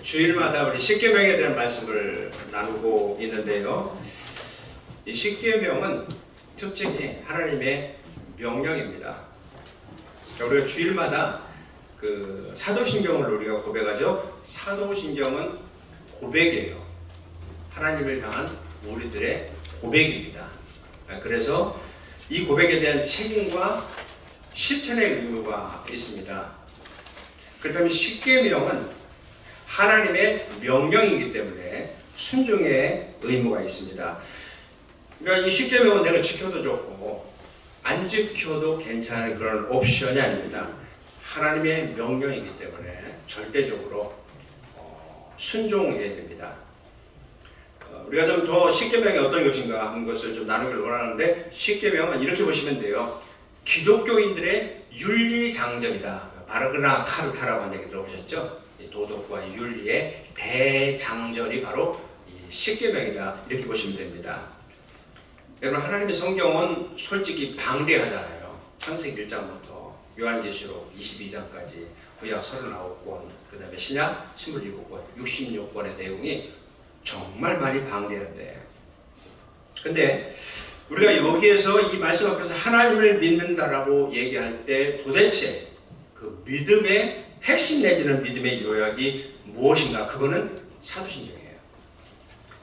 주일마다 우리 십계명에 대한 말씀을 나누고 있는데요. 이 십계명은 특징이 하나님의 명령입니다. 우리가 주일마다 그 사도신경을 우리가 고백하죠. 사도신경은 고백이에요. 하나님을 향한 우리들의 고백입니다. 그래서 이 고백에 대한 책임과 실천의 의무가 있습니다. 그렇다면 십계명은 하나님의 명령이기 때문에 순종의 의무가 있습니다. 그러니까 이 십계명은 내가 지켜도 좋고 안 지켜도 괜찮은 그런 옵션이 아닙니다. 하나님의 명령이기 때문에 절대적으로 순종해야 됩니다. 우리가 좀 더 십계명이 어떤 것인가 하는 것을 좀 나누기를 원하는데, 십계명은 이렇게 보시면 돼요. 기독교인들의 윤리장전이다. 바르그나 카르타라고 하는 얘기 들어보셨죠? 도덕과 윤리의 대장전이 바로 이 십계명이다. 이렇게 보시면 됩니다. 여러분, 하나님의 성경은 솔직히 방대하잖아요. 창세기 1장부터 요한계시록 22장까지 구약 39권, 그 다음에 신약 27권, 66권의 내용이 정말 많이 방대한데, 근데 우리가 여기에서 이 말씀 앞에서 하나님을 믿는다라고 얘기할 때 도대체 그 믿음의 핵심 내지는 믿음의 요약이 무엇인가? 그거는 사도신경이에요.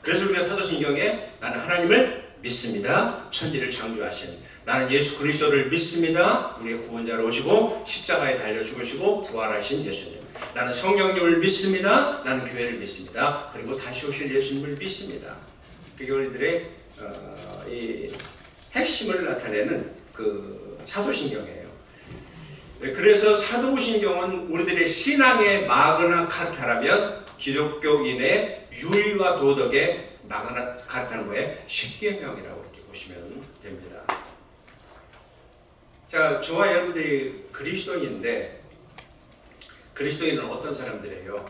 그래서 우리가 사도신경에 나는 하나님을 믿습니다. 천지를 창조하신, 나는 예수 그리스도를 믿습니다. 우리의 구원자로 오시고 십자가에 달려 죽으시고 부활하신 예수님. 나는 성령님을 믿습니다. 나는 교회를 믿습니다. 그리고 다시 오실 예수님을 믿습니다. 그게 우리들의 이 핵심을 나타내는 그 사도신경이에요. 그래서 사도신경은 우리들의 신앙의 마그나 카르타라면 기독교인의 윤리와 도덕의 마그나 카르타는 뭐예요? 십계명이라고 이렇게 보시면 됩니다. 자, 저와 여러분들이 그리스도인인데, 그리스도인은 어떤 사람들이에요?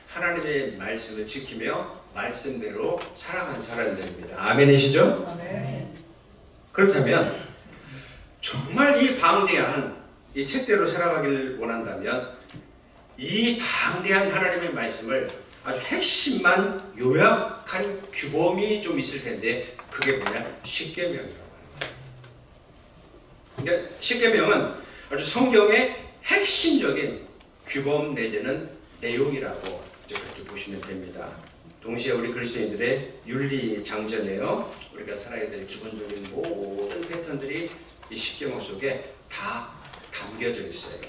하나님의 말씀을 지키며 말씀대로 살아간 사람들입니다. 아멘이시죠? 아멘. 그렇다면 정말 이 방대한 이 책대로 살아가길 원한다면 이 방대한 하나님의 말씀을 아주 핵심만 요약한 규범이 좀 있을 텐데, 그게 뭐냐? 십계명이라고 하는 거예요. 그러니까 십계명은 아주 성경의 핵심적인 규범 내지는 내용이라고 그렇게 보시면 됩니다. 동시에 우리 그리스도인들의 윤리 장전이에요. 우리가 살아야 될 기본적인 모든 패턴들이 이 십계명 속에 다 담겨져 있어요.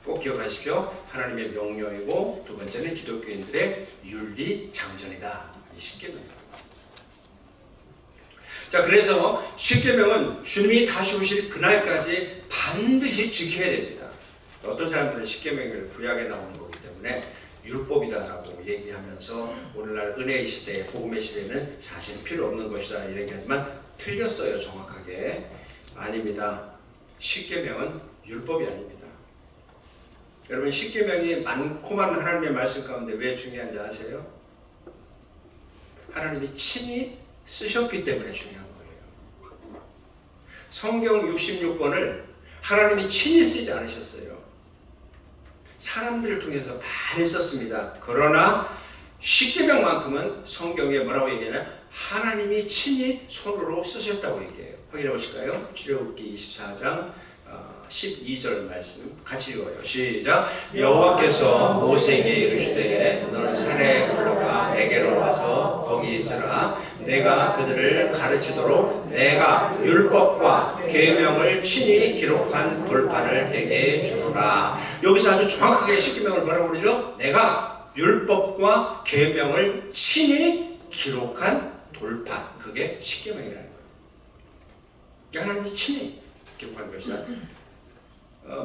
꼭 기억하십시오. 하나님의 명령이고, 두 번째는 기독교인들의 윤리 장전이다. 이 십계명입니다. 자, 그래서 십계명은 주님이 다시 오실 그날까지 반드시 지켜야 됩니다. 어떤 사람들은 십계명을 구약에 나오는 거기 때문에 율법이다라고 얘기하면서 오늘날 은혜의 시대, 복음의 시대는 사실 필요 없는 것이다 얘기하지만 틀렸어요. 정확하게. 아닙니다. 십계명은 율법이 아닙니다. 여러분, 십계명이 많고 많은 하나님의 말씀 가운데 왜 중요한지 아세요? 하나님이 친히 쓰셨기 때문에 중요한 거예요. 성경 66권을 하나님이 친히 쓰지 않으셨어요. 사람들을 통해서 많이 썼습니다. 그러나 십계명만큼은 성경에 뭐라고 얘기하냐? 하나님이 친히 손으로 쓰셨다고 얘기해요. 확인해 보실까요? 출애굽기 24장 12절 말씀 같이 읽어요. 시작. 여호와께서 모세에게 이르시되 너는 산에 올라가 내게로 와서 거기 있으라. 내가 그들을 가르치도록 내가 율법과 계명을 친히 기록한 돌판을 내게 주노라. 여기서 아주 정확하게 십계명을 뭐라고 그러죠? 내가 율법과 계명을 친히 기록한 돌판, 그게 십계명이라는 거예요. 하나님이 친히 기록한 것이다.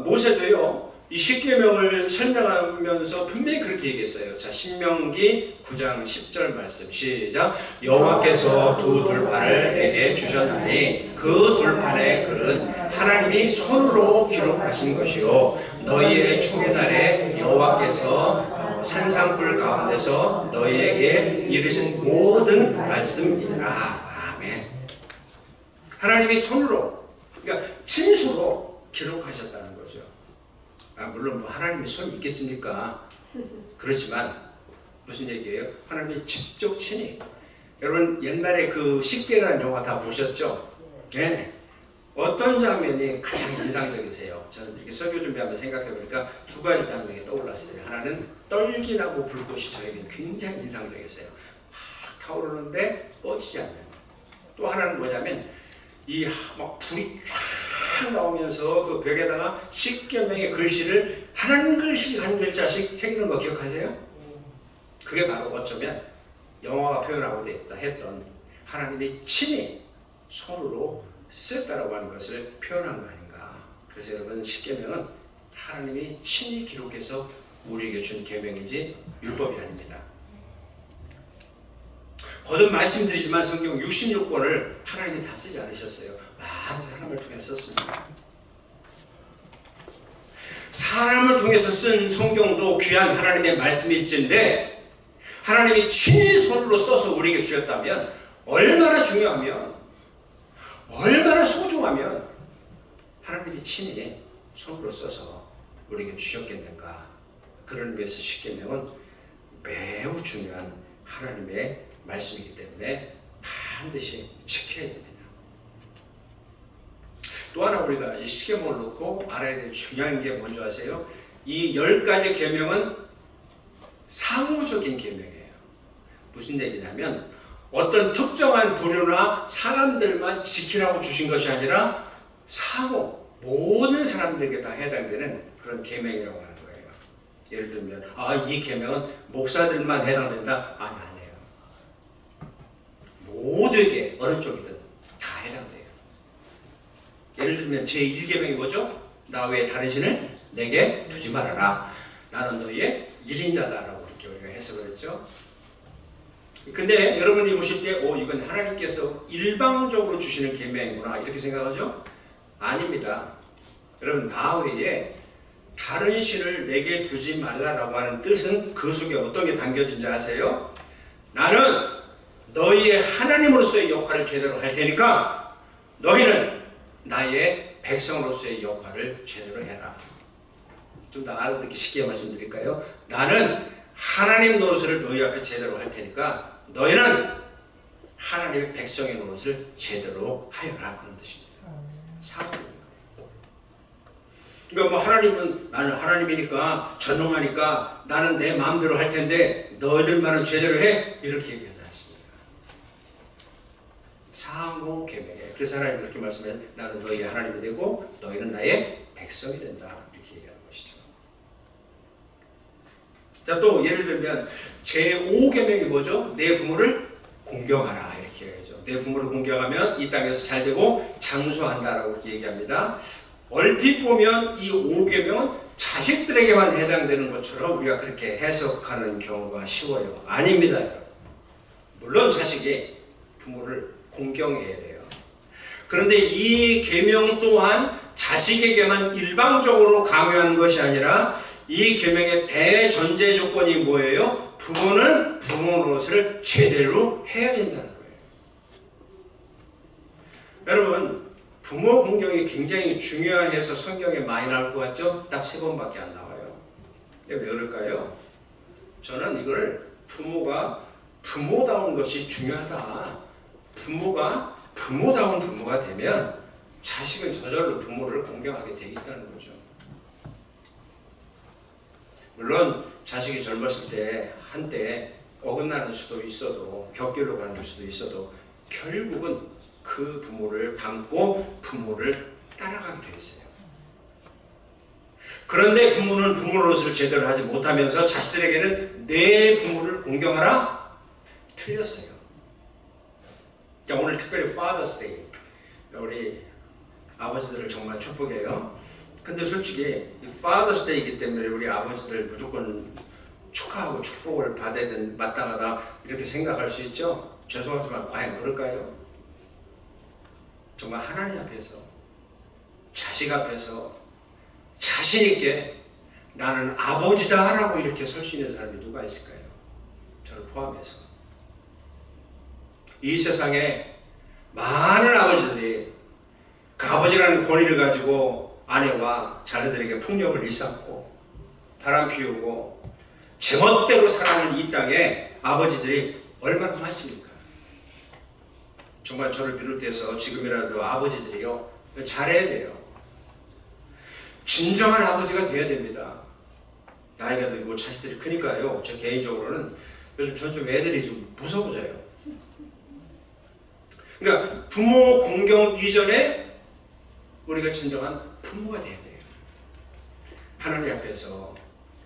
모세도요, 이 십계명을 설명하면서 분명히 그렇게 얘기했어요. 자, 신명기 9장 10절 말씀 시작. 여호와께서 두 돌판을 내게 주셨나니 그 돌판의 글은 하나님이 손으로 기록하신 것이요 너희의 총회 날에 여호와께서 산상불 가운데서 너희에게 이르신 모든 말씀이라. 아멘. 하나님이 손으로, 그러니까 친수로 기록하셨다는 거죠. 물론 뭐 하나님의 손이 있겠습니까? 그렇지만 무슨 얘기예요? 하나님이 직접 친히. 여러분 옛날에 그 십계라는 영화 다 보셨죠? 네. 어떤 장면이 가장 인상적이세요? 저는 이렇게 설교 준비하면 생각해보니까 두 가지 장면이 떠올랐어요. 하나는 떨기나무 불꽃이 저에게 굉장히 인상적이었어요. 막 타오르는데 꺼지지 않는. 또 하나는 뭐냐면 이 막 불이 쫙 나오면서 그 벽에다가 십계명의 글씨를 한 글씨 한 글자씩 새기는 거 기억하세요? 그게 바로 어쩌면 영화가 표현하고 있다 했던 하나님이 친히 손으로 쓰였다라고 하는 것을 표현한 거 아닌가. 그래서 여러분 십계명은 하나님이 친히 기록해서 우리에게 준 계명이지 율법이 아닙니다. 거듭 말씀드리지만 성경 66권을 하나님이 다 쓰지 않으셨어요. 많은 사람을 통해서 썼습니다. 사람을 통해서 쓴 성경도 귀한 하나님의 말씀일진데 하나님이 친히 손으로 써서 우리에게 주셨다면 얼마나 중요하면 얼마나 소중하면 하나님이 친히 손으로 써서 우리에게 주셨겠는가. 그런 의미에서 십계명은 매우 중요한 하나님의 말씀이기 때문에 반드시 지켜야 됩니다. 또 하나 우리가 이 십계명을 놓고 알아야 될 중요한 게 뭔지 아세요? 이 10가지 계명은 상호적인 계명이에요. 무슨 얘기냐면 어떤 특정한 부류나 사람들만 지키라고 주신 것이 아니라 상호 모든 사람들에게 다 해당되는 그런 계명이라고 하는 거예요. 예를 들면 이 계명은 목사들만 해당된다? 아니에요. 모두에게 어느 쪽이든 다 해당돼요. 예를 들면 제1계명이 뭐죠? 나 외에 다른 신을 내게 두지 말아라. 나는 너희의 1인자다라고 이렇게 우리가 해석을 했죠. 근데 여러분이 보실 때 이건 하나님께서 일방적으로 주시는 계명이구나 이렇게 생각하죠? 아닙니다. 여러분 나 외에 다른 신을 내게 두지 말라라고 하는 뜻은 그 속에 어떤 게 담겨진지 아세요? 나는 너희의 하나님으로서의 역할을 제대로 할 테니까 너희는 나의 백성으로서의 역할을 제대로 해라. 좀 더 알아듣기 쉽게 말씀드릴까요? 나는 하나님 노릇을 너희 앞에 제대로 할 테니까 너희는 하나님의 백성의 노릇을 제대로 하여라. 그런 뜻입니다. 상호적인 거예요. 그러니까 뭐 하나님은 나는 하나님이니까 전능하니까 나는 내 마음대로 할 텐데 너희들만은 제대로 해? 이렇게 얘기하지 않습니다. 상호 계명이에요. 그래서 하나님 그렇게 말씀해요. 나는 너희의 하나님이 되고 너희는 나의 백성이 된다. 이렇게 얘기하는 것이죠. 자, 또 예를 들면 제5계명이 뭐죠? 내 부모를 공경하라 이렇게 얘기하죠. 내 부모를 공경하면 이 땅에서 잘되고 장수한다라고 이렇게 얘기합니다. 얼핏 보면 이 5계명은 자식들에게만 해당되는 것처럼 우리가 그렇게 해석하는 경우가 쉬워요. 아닙니다. 물론 자식이 부모를 공경해야 돼요. 그런데 이 계명 또한 자식에게만 일방적으로 강요하는 것이 아니라 이 계명의 대전제 조건이 뭐예요? 부모는 부모 노릇을 제대로 해야 된다는 거예요. 여러분 부모 공경이 굉장히 중요해서 성경에 많이 나올 것 같죠? 딱 3번밖에 안 나와요. 근데 왜 그럴까요? 저는 이걸 부모가 부모다운 것이 중요하다. 부모가 부모다운 부모가 되면 자식은 저절로 부모를 공경하게 돼 있다는 거죠. 물론 자식이 젊었을 때 한때 어긋나는 수도 있어도 격길로 가는 수도 있어도 결국은 그 부모를 닮고 부모를 따라가게 돼 있어요. 그런데 부모는 부모 노릇을 제대로 하지 못하면서 자식들에게는 내 부모를 공경하라? 틀렸어요. 자, 오늘 특별히 Father's Day 우리 아버지들을 정말 축복해요. 근데 솔직히 Father's Day이기 때문에 우리 아버지들 무조건 축하하고 축복을 받아야 마땅하다 이렇게 생각할 수 있죠. 죄송하지만 과연 그럴까요? 정말 하나님 앞에서 자식 앞에서 자신 있게 나는 아버지다 라고 이렇게 설 수 있는 사람이 누가 있을까요? 저를 포함해서. 이 세상에 많은 아버지들이 그 아버지라는 권위를 가지고 아내와 자녀들에게 폭력을 일삼고 바람 피우고 제멋대로 살아가는 이 땅에 아버지들이 얼마나 많습니까? 정말 저를 비롯해서 지금이라도 아버지들이요, 잘해야 돼요. 진정한 아버지가 돼야 됩니다. 나이가 들고 자식들이 크니까요, 저 개인적으로는 요즘 전 좀 애들이 좀 무서워져요. 그러니까 부모 공경 이전에 우리가 진정한 부모가 돼야 돼요. 하나님 앞에서,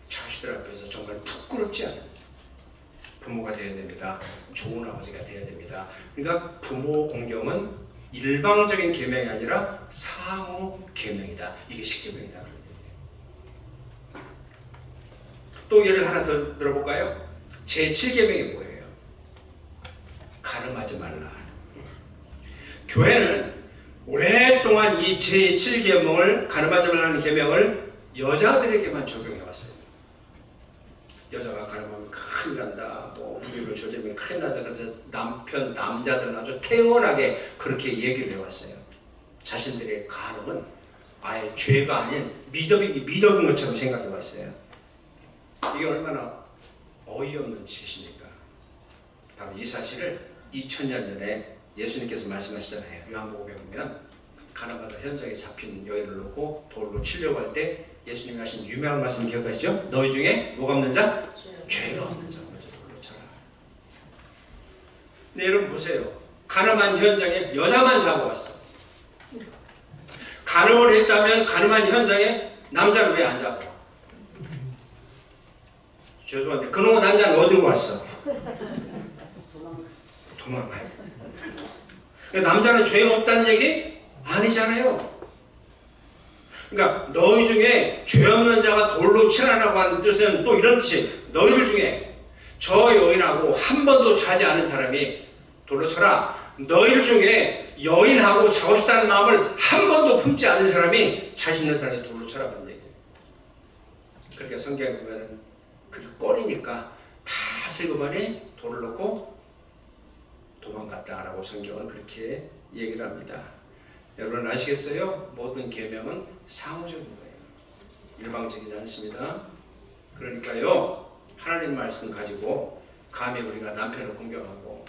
자식들 앞에서 정말 부끄럽지 않은 부모가 돼야 됩니다. 좋은 아버지가 돼야 됩니다. 그러니까 부모 공경은 일방적인 계명이 아니라 상호 계명이다. 이게 십계명이다. 또 예를 하나 더 들어볼까요? 제7계명이 뭐예요? 가늠하지 말라. 교회는 오랫동안 이 제7계명을, 가늠하지 말라는 계명을 여자들에게만 적용해왔어요. 여자가 가늠하면 큰일 난다, 뭐 불의를 저지르면 큰일 난다, 그래서 남자들은 아주 태연하게 그렇게 얘기를 해왔어요. 자신들의 가늠은 아예 죄가 아닌 미덕인 것처럼 생각해왔어요. 이게 얼마나 어이없는 짓입니까? 바로 이 사실을 2000년 전에 예수님께서 말씀하시잖아요. 요한복음에 보면 가나바다 현장에 잡힌 여인을 놓고 돌로 치려고 할 때 예수님이 하신 유명한 말씀 기억하시죠? 너희 중에 뭐가 없는 자? 죄가 없는 자 먼저 돌로 쳐라. 근데 여러분 보세요. 가늠한 현장에 여자만 잡아왔어. 가늠을 했다면 가늠한 현장에 남자를 왜 안 잡아? 죄송한데 그놈의 남자는 어디로 왔어? 도망가요. 남자는 죄가 없다는 얘기 아니잖아요. 그러니까 너희 중에 죄 없는 자가 돌로 치라라고 하는 뜻은 또 이런 뜻이, 너희들 중에 저 여인하고 한 번도 자지 않은 사람이 돌로 쳐라. 너희들 중에 여인하고 자고 싶다는 마음을 한 번도 품지 않은 사람이 자신 있는 사람이 돌로 쳐라고 하는 얘기예요. 그러니까 성경에 보면은 그 꼴이니까 다 슬그머니 돌을 놓고 도망갔다라고 성경은 그렇게 얘기를 합니다. 여러분 아시겠어요? 모든 계명은 상호적인 거예요. 일방적이지 않습니다. 그러니까요, 하나님 말씀 가지고 감히 우리가 남편을 공격하고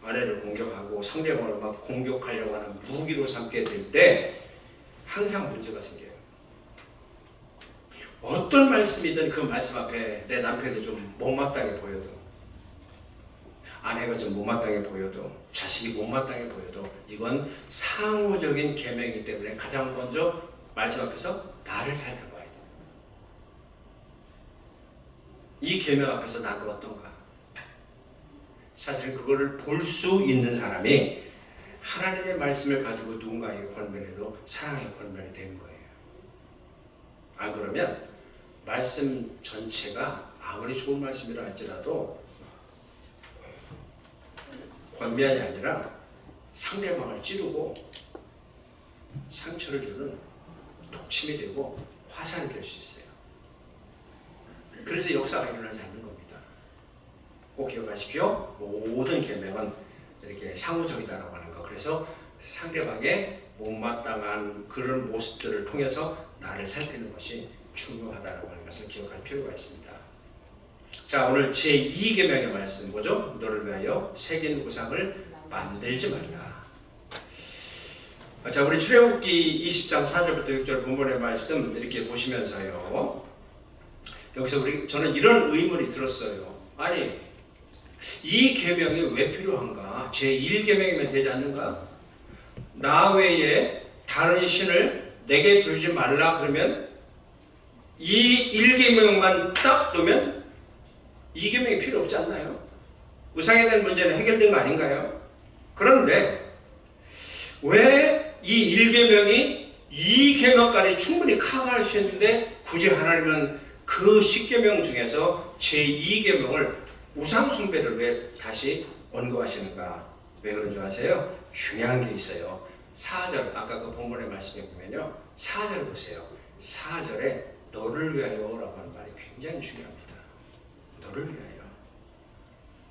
아내를 공격하고 상대방을 막 공격하려고 하는 무기로 삼게 될 때 항상 문제가 생겨요. 어떤 말씀이든 그 말씀 앞에 내 남편이 좀 못마땅해 보여도, 아내가 좀 못마땅해 보여도, 자식이 못마땅해 보여도 이건 상호적인 계명이기 때문에 가장 먼저 말씀 앞에서 나를 살펴봐야 돼요. 이 계명 앞에서 나는 어떤가? 사실 그거를 볼 수 있는 사람이 하나님의 말씀을 가지고 누군가에게 권면해도 사랑의 권면이 되는 거예요. 안 그러면 말씀 전체가 아무리 좋은 말씀이라 할지라도 권면이 아니라 상대방을 찌르고 상처를 주는 독침이 되고 화살이 될 수 있어요. 그래서 역사가 일어나지 않는 겁니다. 꼭 기억하십시오. 모든 계명은 이렇게 상호적이다라고 하는 거. 그래서 상대방의 못마땅한 그런 모습들을 통해서 나를 살피는 것이 중요하다라고 하는 것을 기억할 필요가 있습니다. 자, 오늘 제2계명의 말씀 뭐죠? 너를 위하여 새긴 우상을 만들지 말라. 자, 우리 출애굽기 20장 4절부터 6절 본문의 말씀 이렇게 보시면서요, 여기서 저는 이런 의문이 들었어요. 아니, 이 계명이 왜 필요한가? 제1계명이면 되지 않는가? 나 외에 다른 신을 내게 두지 말라 그러면 이 1계명만 딱 두면 2계명이 필요 없지 않나요? 우상에 대한 문제는 해결된 거 아닌가요? 그런데 왜 이 1계명이 2계명까지 충분히 커버할 수 있는데 굳이 하나님은 그 10계명 중에서 제2계명을 우상 숭배를 왜 다시 언급하시는가? 왜 그런 줄 아세요? 중요한 게 있어요. 4절, 아까 그 본문의 말씀에 보면요, 4절 보세요. 4절에 너를 위하여라고 하는 말이 굉장히 중요합니다. 너를 위하여.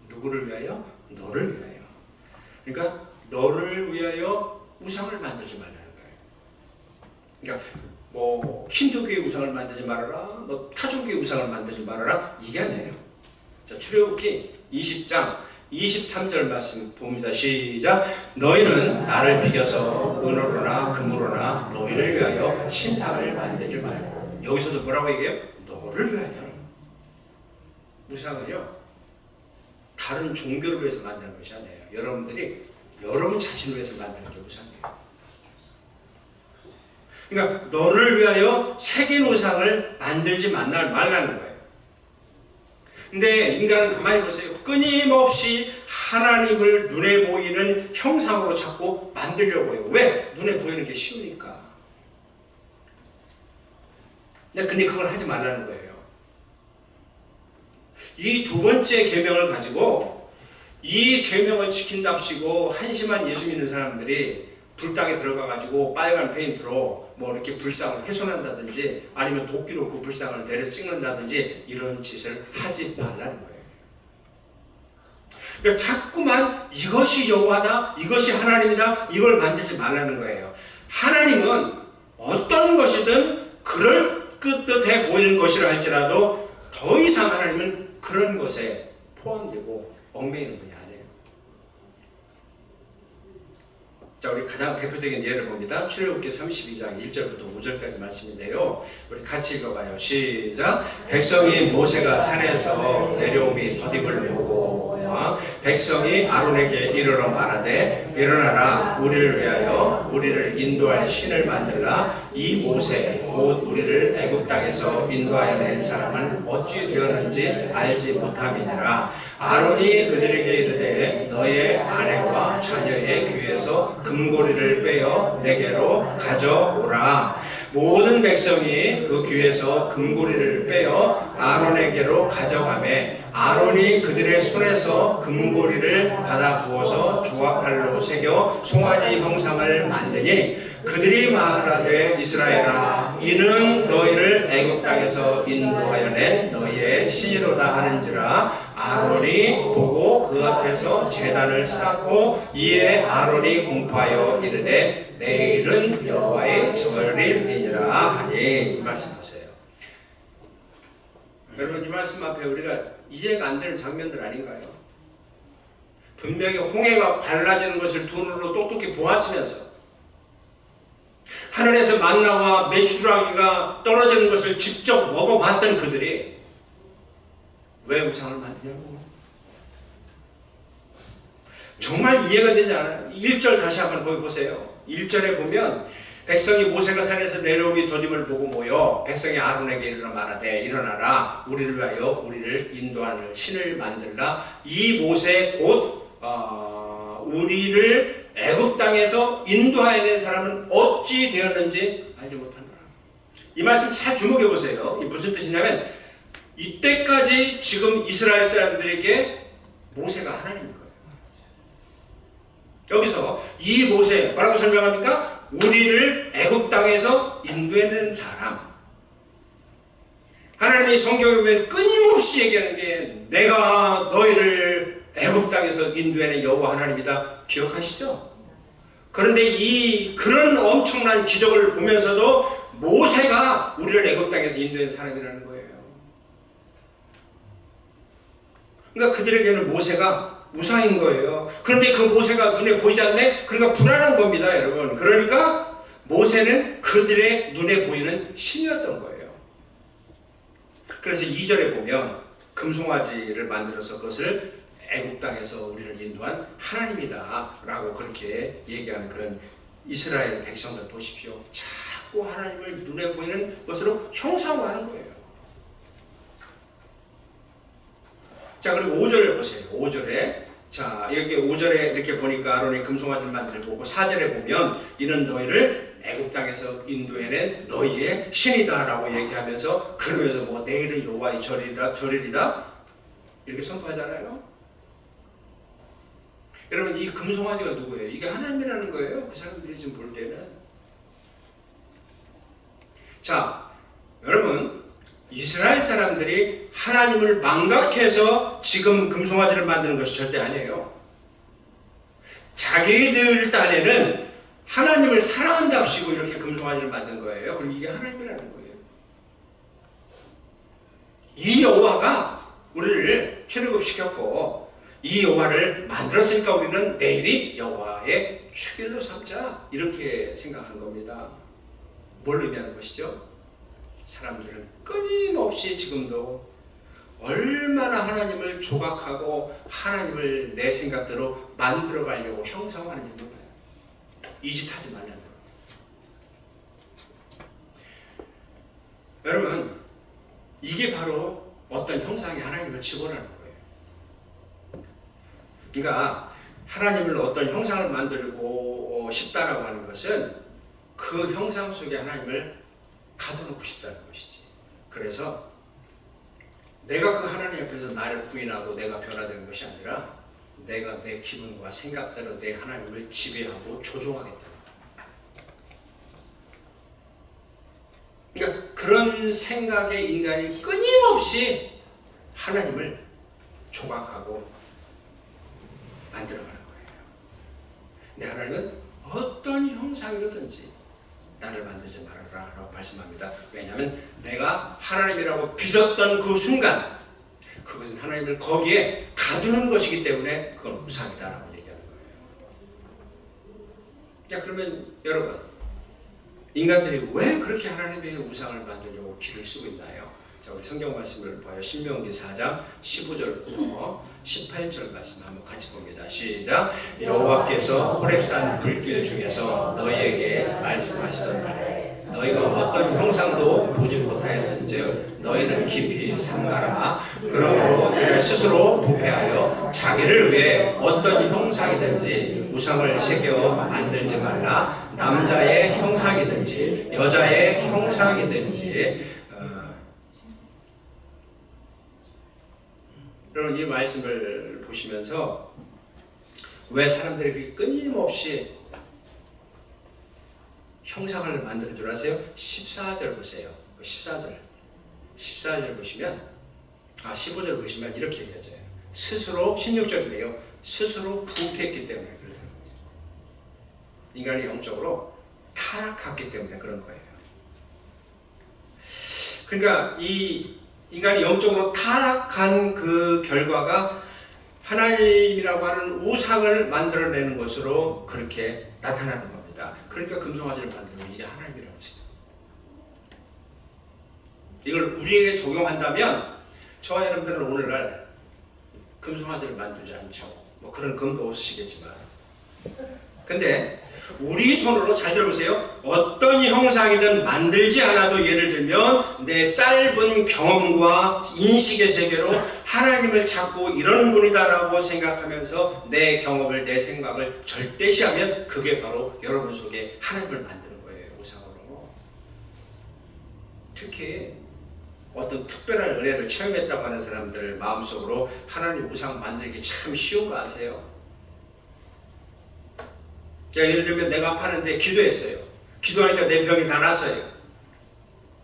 누구를 위하여? 너를 위하여. 그러니까 너를 위하여 우상을 만들지 말라는 거예요. 그러니까 뭐 힌두교의 우상을 만들지 말아라, 뭐 타종교의 우상을 만들지 말아라 이게 아니에요. 자, 출애굽기 20장 23절 말씀 봅니다. 시작. 너희는 나를 비겨서 은으로나 금으로나 너희를 위하여 신상을 만들지 말고. 여기서도 뭐라고 얘기해요? 너를 위하여. 우상은요 다른 종교를 위해서 만드는 것이 아니에요. 여러분들이 여러분 자신을 위해서 만드는 게 우상이에요. 그러니까 너를 위하여 새긴 우상을 만들지 말라는 거예요. 근데 인간은 가만히 보세요. 끊임없이 하나님을 눈에 보이는 형상으로 자꾸 만들려고 해요. 왜? 눈에 보이는 게 쉬우니까. 근데 그걸 하지 말라는 거예요. 이 두 번째 계명을 가지고 이 계명을 지킨답시고 한심한 예수 믿는 사람들이 불당에 들어가가지고 빨간 페인트로 뭐 이렇게 불상을 훼손한다든지 아니면 도끼로 그 불상을 내려 찍는다든지 이런 짓을 하지 말라는 거예요. 그러니까 자꾸만 이것이 여호와다, 이것이 하나님이다, 이걸 만들지 말라는 거예요. 하나님은 어떤 것이든 그럴 듯해 보이는 것이라 할지라도 더 이상 하나님은 그런 것에 포함되고 얽매이는 분이 아니에요. 자, 우리 가장 대표적인 예를 봅니다. 출애굽기 32장 1절부터 5절까지 말씀인데요. 우리 같이 읽어봐요. 시작. 백성이 모세가 산에서 내려오미 더딥을 보고 백성이 아론에게 이르러 말하되 일어나라 우리를 위하여 우리를 인도할 신을 만들라. 이 모세 곧 우리를 애굽 땅에서 인도하여 낸 사람은 어찌 되었는지 알지 못함이니라. 아론이 그들에게 이르되 너의 아내와 자녀의 귀에서 금고리를 빼어 내게로 가져오라. 모든 백성이 그 귀에서 금고리를 빼어 아론에게로 가져가매 아론이 그들의 손에서 금고리를 받아 부어서 조각칼로 새겨 송아지 형상을 만드니 그들이 말하되 이스라엘아 이는 너희를 애굽 땅에서 인도하여 낸 너희의 신이로다 하는지라. 아론이 보고 그 앞에서 제단을 쌓고 이에 아론이 공포하여 이르되 내일은 여호와의 절일이니라 하니. 이 말씀 보세요. 여러분 이 말씀 앞에 우리가 이해가 안 되는 장면들 아닌가요? 분명히 홍해가 갈라지는 것을 두 눈으로 똑똑히 보았으면서 하늘에서 만나와 메추라기가 떨어지는 것을 직접 먹어봤던 그들이 왜 우상을 만드냐고. 정말 이해가 되지 않아요. 1절 다시 한번 보세요. 1절에 보면 백성이 모세가 산에서 내려오미 더딤을 보고 모여 백성이 아론에게 이르러 말하되 일어나라 우리를 위하여 우리를 인도하는 신을 만들라. 이 모세 곧 우리를 애굽 땅에서 인도하여 낸 사람은 어찌 되었는지 알지 못하노라. 이 말씀 잘 주목해 보세요. 이 무슨 뜻이냐면 이때까지 지금 이스라엘 사람들에게 모세가 하나님인 거예요. 여기서 이 모세 뭐라고 설명합니까? 우리를 애굽 땅에서 인도해낸 사람. 하나님이 성경에 보면 끊임없이 얘기하는 게 내가 너희를 애굽 땅에서 인도해낸 여호와 하나님이다. 기억하시죠? 그런데 그런 엄청난 기적을 보면서도 모세가 우리를 애굽 땅에서 인도한 사람이라는 거예요. 그러니까 그들에게는 모세가 우상인 거예요. 그런데 그 모세가 눈에 보이지 않네? 그러니까 불안한 겁니다, 여러분. 그러니까 모세는 그들의 눈에 보이는 신이었던 거예요. 그래서 2절에 보면 금송아지를 만들어서 그것을 애굽 땅에서 우리를 인도한 하나님이다 라고 그렇게 얘기하는 그런 이스라엘 백성들 보십시오. 자꾸 하나님을 눈에 보이는 것으로 형상화하는 거예요. 자, 그리고 5절을 보세요. 5절에 자, 여기 5절에 이렇게 보니까 아론이 금송아지를 만들고 4절에 보면 이는 너희를 애굽 땅에서 인도해낸 너희의 신이다라고 얘기하면서 그러면서 뭐 내일은 여호와의 절일이다 이렇게 선포하잖아요. 여러분 이 금송아지가 누구예요? 이게 하나님이라는 거예요. 그 사람들이 지금 볼 때는. 자, 여러분 이스라엘 사람들이 하나님을 망각해서 지금 금송아지를 만드는 것이 절대 아니에요. 자기들 딴에는 하나님을 사랑한답시고 이렇게 금송아지를 만든 거예요. 그리고 이게 하나님이라는 거예요. 이 여호와가 우리를 출애굽시켰고 이 여호와를 만들었으니까 우리는 내일이 여호와의 축일로 삼자, 이렇게 생각하는 겁니다. 뭘 의미하는 것이죠? 사람들은 끊임없이 지금도 얼마나 하나님을 조각하고 하나님을 내 생각대로 만들어 가려고 형상화하는지 몰라요. 이 짓 하지 말라는 거예요. 여러분, 이게 바로 어떤 형상에 하나님을 집어넣는 거예요. 그러니까 하나님을 어떤 형상을 만들고 싶다라고 하는 것은 그 형상 속에 하나님을 가둬놓고 싶다는 것이지. 그래서 내가 그 하나님 앞에서 나를 부인하고 내가 변화되는 것이 아니라 내가 내 기분과 생각대로 내 하나님을 지배하고 조종하겠다는 거예요. 그러니까 그런 생각에 인간이 끊임없이 하나님을 조각하고 만들어가는 거예요. 근데 하나님은 어떤 형상이로든지 나를 만들지 말아라 라고 말씀합니다. 왜냐하면 내가 하나님이라고 빚었던 그 순간 그것은 하나님을 거기에 가두는 것이기 때문에 그건 우상이다 라고 얘기하는 거예요. 자, 그러면 여러분, 인간들이 왜 그렇게 하나님의 우상을 만들려고 길을 쓰고 있나요? 자, 우리 성경 말씀을 봐요. 신명기 4장 15절부터 18절 말씀 한번 같이 봅니다. 시작. 여호와께서 호렙산 불길 중에서 너희에게 말씀하시던 날에 너희가 어떤 형상도 보지 못하였은즉 너희는 깊이 삼가라. 그러므로 너희 스스로 부패하여 자기를 위해 어떤 형상이든지 우상을 새겨 만들지 말라. 남자의 형상이든지 여자의 형상이든지. 여러분, 이 말씀을 보시면서 왜 사람들이 끊임없이 형상을 만드는 줄 아세요? 14절 보세요. 14절 보시면 15절 보시면 이렇게 얘기하죠. 스스로 16절이래요. 스스로 부패했기 때문에 그러는 거예요. 인간이 영적으로 타락했기 때문에 그런 거예요. 그러니까 이 인간이 영적으로 타락한 그 결과가 하나님이라고 하는 우상을 만들어내는 것으로 그렇게 나타나는 겁니다. 그러니까 금송아지를 만들면 이게 하나님이라고 생각해요. 이걸 우리에게 적용한다면 저와 여러분들은 오늘날 금송아지를 만들지 않죠. 뭐 그런 근거 없으시겠지만, 근데 우리 손으로, 잘 들어보세요, 어떤 형상이든 만들지 않아도 예를 들면 내 짧은 경험과 인식의 세계로 하나님을 찾고 이러는 분이다라고 생각하면서 내 경험을, 내 생각을 절대시하면 그게 바로 여러분 속에 하나님을 만드는 거예요. 우상으로. 특히 어떤 특별한 은혜를 체험했다고 하는 사람들 마음속으로 하나님 우상 만들기 참 쉬운 거 아세요? 예를 들면 내가 아팠는데 기도했어요. 기도하니까 내 병이 다 났어요.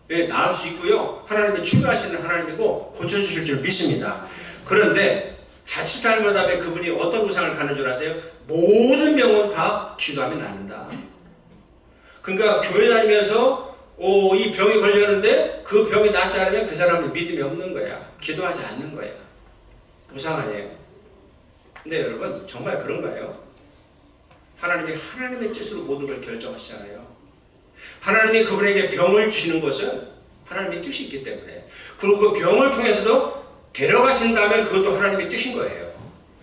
예, 나을 수 있고요. 하나님이 치료하시는 하나님이고 고쳐주실 줄 믿습니다. 그런데 자칫 잘못하면 그분이 어떤 우상을 가는 줄 아세요? 모든 병은 다 기도하면 낫는다. 그러니까 교회 다니면서 이 병이 걸렸는데 그 병이 낫지 않으면 그 사람은 믿음이 없는 거야. 기도하지 않는 거야. 우상 아니에요. 근데 여러분, 정말 그런 거예요. 하나님이 하나님의 뜻으로 모든 걸 결정하시잖아요. 하나님이 그분에게 병을 주시는 것은 하나님의 뜻이 있기 때문에, 그리고 그 병을 통해서도 데려가신다면 그것도 하나님의 뜻인 거예요.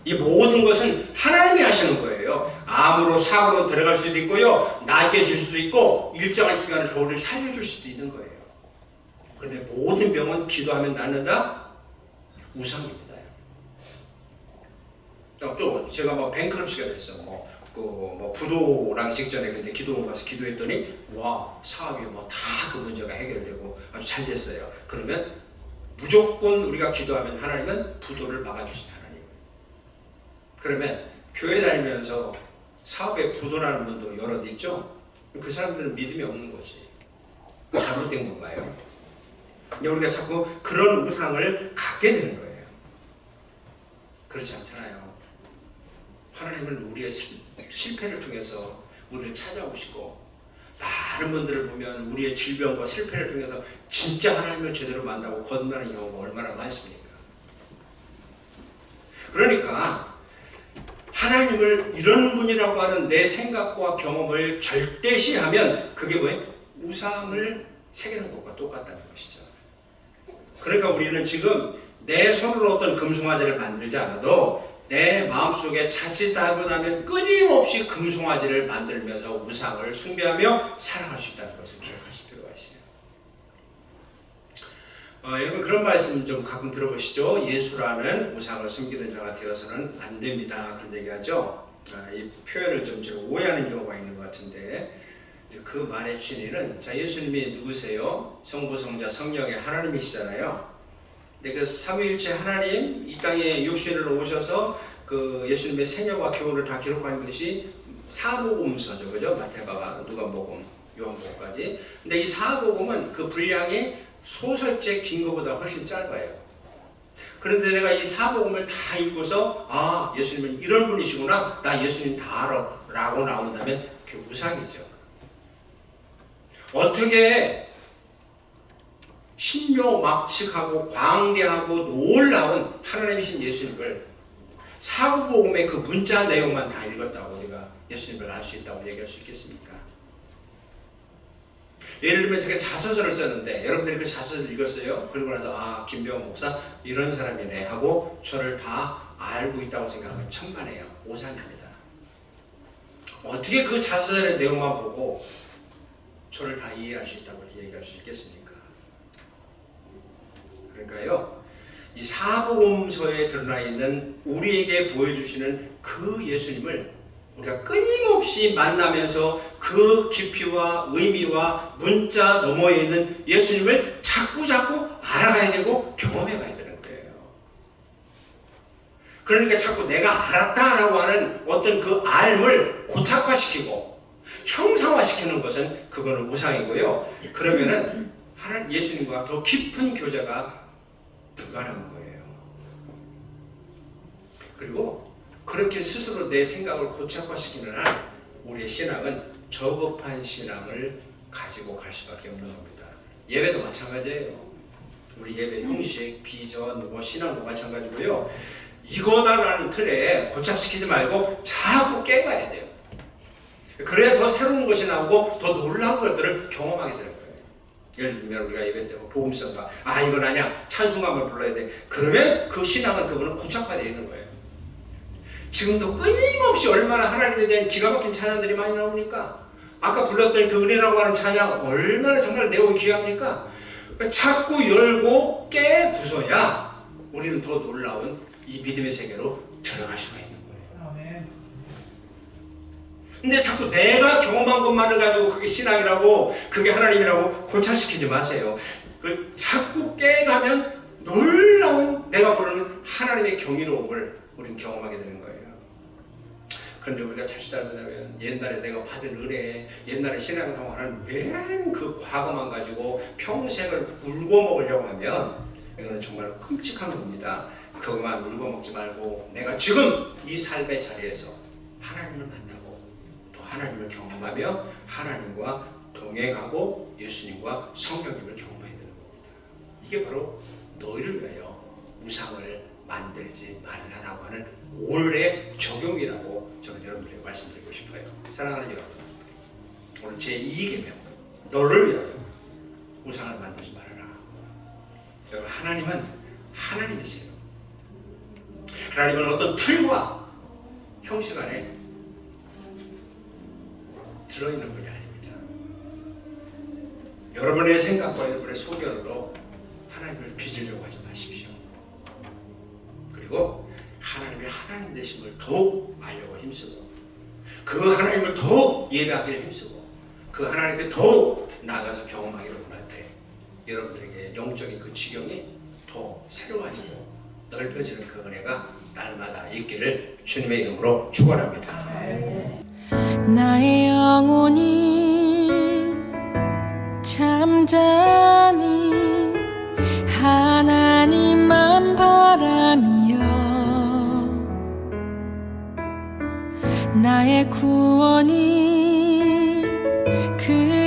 이 모든 것은 하나님이 하시는 거예요. 암으로 사고로 들어갈 수도 있고요, 낫게 줄 수도 있고 일정한 기간을 더 우리를 살려줄 수도 있는 거예요. 그런데 모든 병은 기도하면 낫는다? 우상입니다. 또 제가 뭐 뱅크럽시가 됐어. 부도나기 직전에 근데 기도원 가서 기도했더니 와, 사업이 다 그 문제가 해결되고 아주 잘 됐어요. 그러면 무조건 우리가 기도하면 하나님은 부도를 막아주신 하나님. 그러면 교회 다니면서 사업에 부도나는 분도 여럿 있죠? 그 사람들은 믿음이 없는 거지. 잘못된 건가요? 근데 우리가 자꾸 그런 우상을 갖게 되는 거예요. 그렇지 않잖아요. 하나님은 우리의 실패를 통해서 우리를 찾아오시고 많은 분들을 보면 우리의 질병과 실패를 통해서 진짜 하나님을 제대로 만나고 거듭나는 경우가 얼마나 많습니까? 그러니까 하나님을 이런 분이라고 하는 내 생각과 경험을 절대시하면 그게 뭐예요? 우상을 새기는 것과 똑같다는 것이죠. 그러니까 우리는 지금 내 손으로 어떤 금송아지를 만들지 않아도 내 마음속에 자칫 잘못하면 끊임없이 금송아지를 만들면서 우상을 숭배하며 살아갈 수 있다는 것을 기억하실 필요가 있어요. 여러분 그런 말씀 좀 가끔 들어보시죠. 예수라는 우상을 숨기는 자가 되어서는 안 됩니다. 그런 얘기하죠. 이 표현을 좀 제가 오해하는 경우가 있는 것 같은데 그 말의 진리는 자 예수님이 누구세요? 성부, 성자, 성령의 하나님이시잖아요. 근데 그 삼위일체 하나님 이 땅에 육신으로 오셔서 그 예수님의 생애와 교훈을 다 기록한 것이 사복음서죠, 그죠? 마태복음, 누가복음, 요한복음까지. 근데 이 사복음은 그 분량이 소설책 긴 것보다 훨씬 짧아요. 그런데 내가 이 사복음을 다 읽고서 아 예수님은 이런 분이시구나, 나 예수님 다 알아 라고 나온다면 그게 우상이죠. 어떻게 신묘막측하고 광대하고 놀라운 하나님이신 예수님을 사복음의 그 문자 내용만 다 읽었다고 우리가 예수님을 알 수 있다고 얘기할 수 있겠습니까? 예를 들면 제가 자서전을 썼는데 여러분들이 그 자서전을 읽었어요? 그리고 나서 아 김병호 목사 이런 사람이네 하고 저를 다 알고 있다고 생각하면 천만에요. 오산입니다. 어떻게 그 자서전의 내용만 보고 저를 다 이해할 수 있다고 얘기할 수 있겠습니까? 그러니까요, 이 사복음서에 드러나 있는 우리에게 보여주시는 그 예수님을 우리가 끊임없이 만나면서 그 깊이와 의미와 문자 너머에 있는 예수님을 자꾸 알아가야 되고 경험해 가야 되는 거예요. 그러니까 자꾸 내가 알았다라고 하는 어떤 그 알을 고착화시키고 형상화시키는 것은 그거는 우상이고요. 그러면은 하나님 예수님과 더 깊은 교제가 불가능한 거예요. 그리고 그렇게 스스로 내 생각을 고착화시키는 한 우리의 신앙은 저급한 신앙을 가지고 갈 수밖에 없는 겁니다. 예배도 마찬가지예요. 우리 예배 형식, 비전, 신앙도 마찬가지고요. 이거다라는 틀에 고착시키지 말고 자꾸 깨봐야 돼요. 그래야 더 새로운 것이 나오고 더 놀라운 것들을 경험하게 되는 거예요. 예를 들면 우리가 예배 때 복음성가 아 이건 아니야 찬송가만 불러야 돼. 그러면 그 신앙은 그분은 고착화되어 있는 거예요. 지금도 끊임없이 얼마나 하나님에 대한 기가 막힌 찬양들이 많이 나오니까 아까 불렀던 그 은혜라고 하는 찬양 얼마나 정말 내용이 귀합니까? 자꾸 열고 깨부숴야 우리는 더 놀라운 이 믿음의 세계로 들어갈 수가 있는 거예요. 아멘. 근데 자꾸 내가 경험한 것만을 가지고 그게 신앙이라고 그게 하나님이라고 고착시키지 마세요. 그 자꾸 깨가면 놀라운 내가 부르는 하나님의 경이로움을 우리는 경험하게 되는 거예요. 그런데 우리가 자칫 잘못하면 옛날에 내가 받은 은혜, 옛날에 신앙생활하는 맨 그 과거만 가지고 평생을 울고 먹으려고 하면 이거는 정말 끔찍한 겁니다. 그것만 울고 먹지 말고 내가 지금 이 삶의 자리에서 하나님을 만나고 또 하나님을 경험하며 하나님과 동행하고 예수님과 성령님을 경험해야 되는 겁니다. 이게 바로 너희를 위하여 우상을 만들지 말라라고 하는 올해 적용이라고 저는 여러분들에게 말씀드리고 싶어요. 사랑하는 여러분, 오늘 제2계명 너를 위하여 우상을 만들지 말아라. 여러분, 하나님은 하나님이세요. 하나님은 어떤 틀과 형식 안에 들어있는 분이 아닙니다. 여러분의 생각과 여러분의 소견으로 하나님을 빚으려고 하지 마십시오. 그리고 하나님의 하나님 되심을 더욱 알려고 힘쓰고 그 하나님을 더욱 예배하기를 힘쓰고 그 하나님께 더욱 나아가서 경험하기를 원할 때 여러분들에게 영적인 그 지경이 더 새로워지고 넓혀지는 그 은혜가 날마다 있기를 주님의 이름으로 축원합니다. 나의 영혼이 잠잠히 하나님만 바라며 나의 구원이 그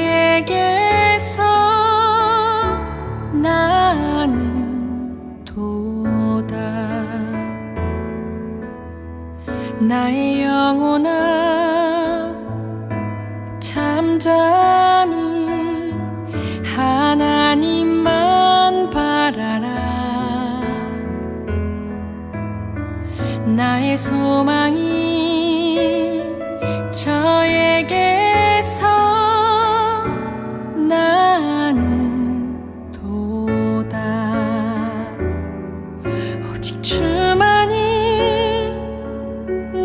나의 영혼아 잠잠히 하나님만 바라라. 나의 소망이 저에게서 나는 도다. 오직 주만이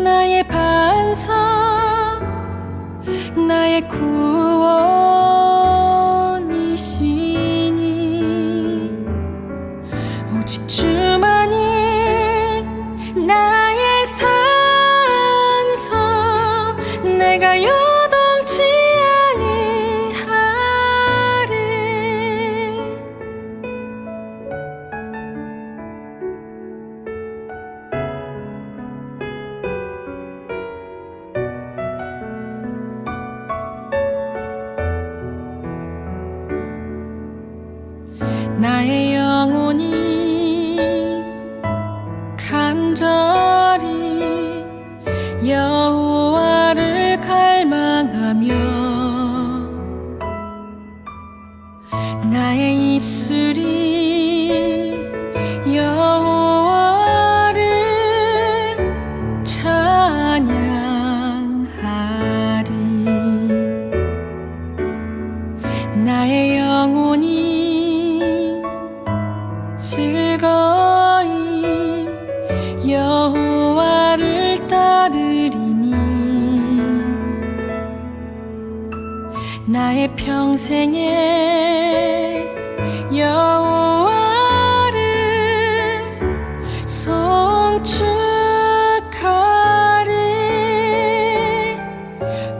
나의 반석, 나의 구원이시니. 오직 주만이 나의 산소, 내가 요동치 아니하리. 나의 영혼이 간절히 여호와를 갈망하며 나의 입술이 여호와를 찬양하리. 나의 영혼이 즐거이 여호와를 따르리니. 나의 평생에 여호와를 송축하리.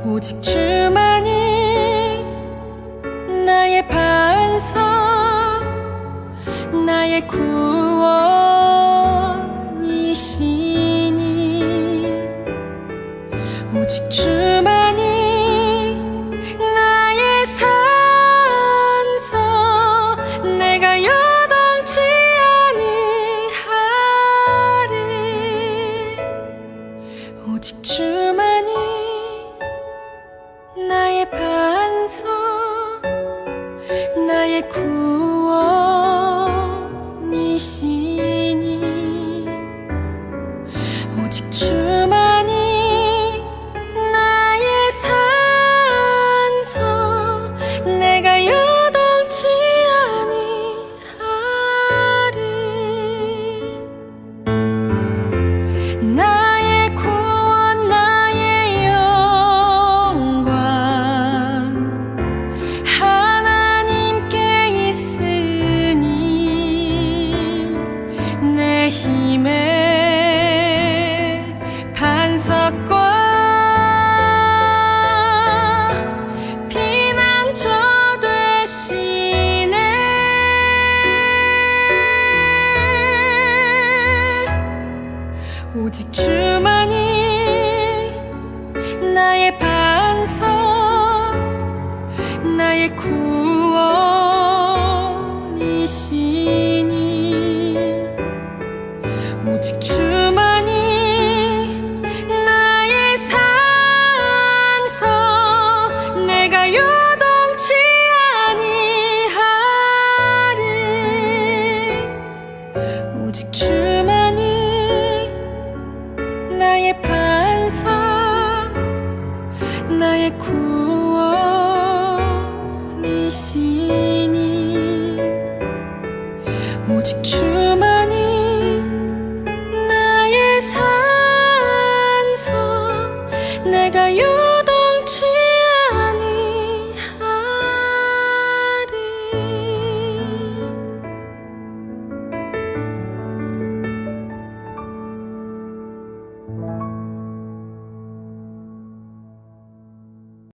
오직 주만이 나의 반석, 나의 구원이시니. 오직 주만이 나의 산소, 내가 요동치 아니하리. 오직 주만이 나의 반석, 나의 구원이시니. 오직 주만이 나의 산소, 내가 요동치 아니하리. 나의 구원, 나의 영광 하나님께 있으니. 내 힘의 반석과 피난처 되시네. 오직 주만이 나의 반석, 나의 구원이시니. 오직 주만이 나의 산소, 내가 요동치 아니하리. 오직 주만이 나의 반석, 나의 구원이시니. 오직 주만이 나의 산소, 내가